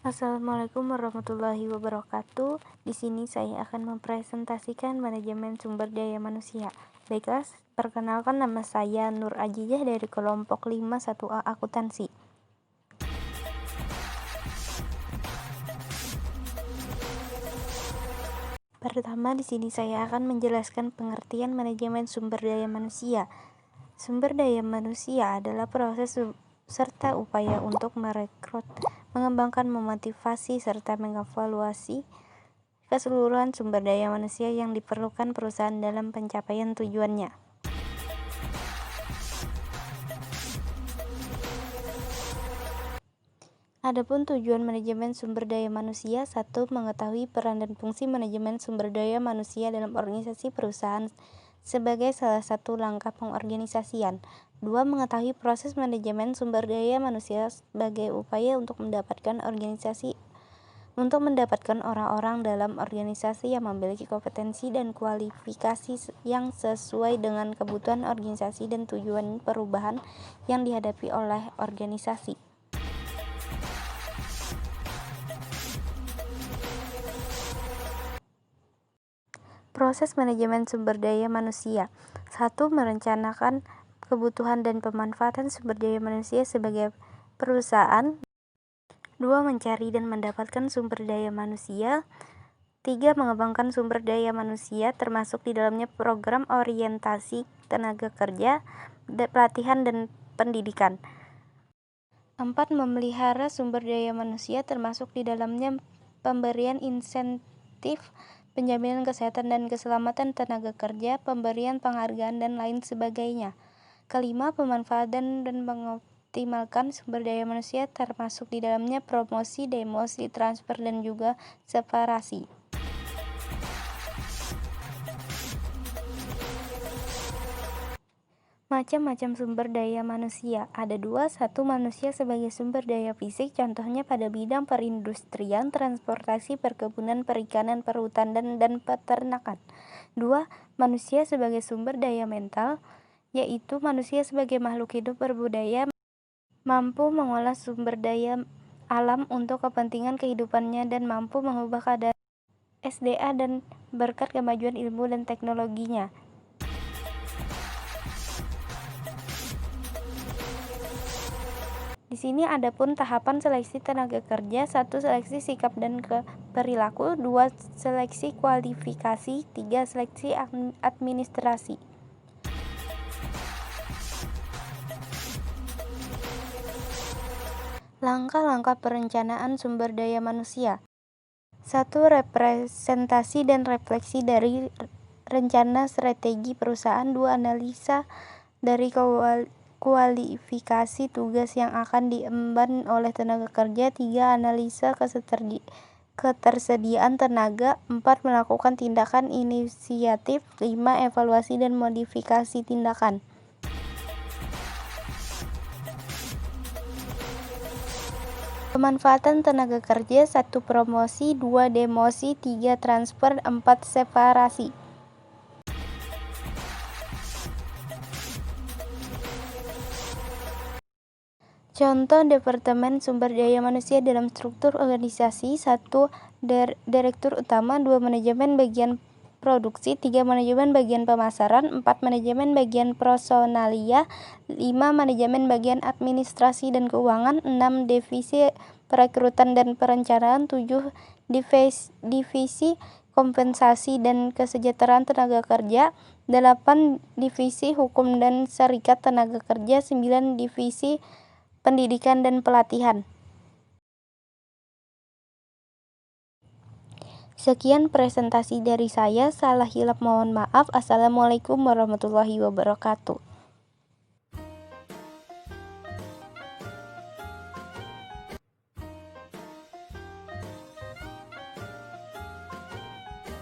Assalamualaikum warahmatullahi wabarakatuh. Di sini saya akan mempresentasikan manajemen sumber daya manusia. Baiklah, perkenalkan, nama saya Nur Ajijah dari kelompok 51A Akuntansi. Pertama, di sini saya akan menjelaskan pengertian manajemen sumber daya manusia. Sumber daya manusia adalah proses serta upaya untuk merekrut, mengembangkan, memotivasi, serta mengevaluasi keseluruhan sumber daya manusia yang diperlukan perusahaan dalam pencapaian tujuannya. Adapun tujuan manajemen sumber daya manusia: 1. Mengetahui peran dan fungsi manajemen sumber daya manusia dalam organisasi perusahaan sebagai salah satu langkah pengorganisasian. 2. Mengetahui proses manajemen sumber daya manusia sebagai upaya untuk mendapatkan orang-orang dalam organisasi yang memiliki kompetensi dan kualifikasi yang sesuai dengan kebutuhan organisasi dan tujuan perubahan yang dihadapi oleh organisasi. Proses manajemen sumber daya manusia: 1. Merencanakan kebutuhan dan pemanfaatan sumber daya manusia sebagai perusahaan. 2. Mencari dan mendapatkan sumber daya manusia. 3. Mengembangkan sumber daya manusia, termasuk di dalamnya program orientasi tenaga kerja, pelatihan, dan pendidikan. 4. Memelihara sumber daya manusia, termasuk di dalamnya pemberian insentif, penjaminan kesehatan dan keselamatan tenaga kerja, pemberian penghargaan, dan lain sebagainya. 5. Pemanfaatan dan mengoptimalkan sumber daya manusia, termasuk di dalamnya promosi, demosi, transfer, dan juga separasi. Macam-macam sumber daya manusia ada 2. 1. Manusia sebagai sumber daya fisik, contohnya pada bidang perindustrian, transportasi, perkebunan, perikanan, perhutanan, dan peternakan. 2. Manusia sebagai sumber daya mental, yaitu manusia sebagai makhluk hidup berbudaya, mampu mengolah sumber daya alam untuk kepentingan kehidupannya dan mampu mengubah keadaan SDA dan berkat kemajuan ilmu dan teknologinya. Di sini adapun tahapan seleksi tenaga kerja: 1. Seleksi sikap dan perilaku. 2. Seleksi kualifikasi. 3. Seleksi administrasi. Langkah-langkah perencanaan sumber daya manusia: 1. Representasi dan refleksi dari rencana strategi perusahaan. 2. Analisa dari kualifikasi tugas yang akan diemban oleh tenaga kerja. 3. Analisa ketersediaan tenaga. 4. Melakukan tindakan inisiatif. 5. Evaluasi dan modifikasi tindakan. Pemanfaatan tenaga kerja: 1. Promosi. 2. Demosi. 3. Transfer. 4. Separasi. Contoh Departemen Sumber Daya Manusia dalam struktur organisasi: 1. Direktur Utama. 2. Manajemen bagian produksi. 3. Manajemen bagian pemasaran. 4. Manajemen bagian personalia. 5. Manajemen bagian administrasi dan keuangan. 6. Divisi perekrutan dan perencanaan. 7. Divisi kompensasi dan kesejahteraan tenaga kerja. 8. Divisi hukum dan serikat tenaga kerja. 9. Divisi pendidikan dan pelatihan. Sekian presentasi dari saya, salah hilap mohon maaf. Assalamualaikum warahmatullahi wabarakatuh.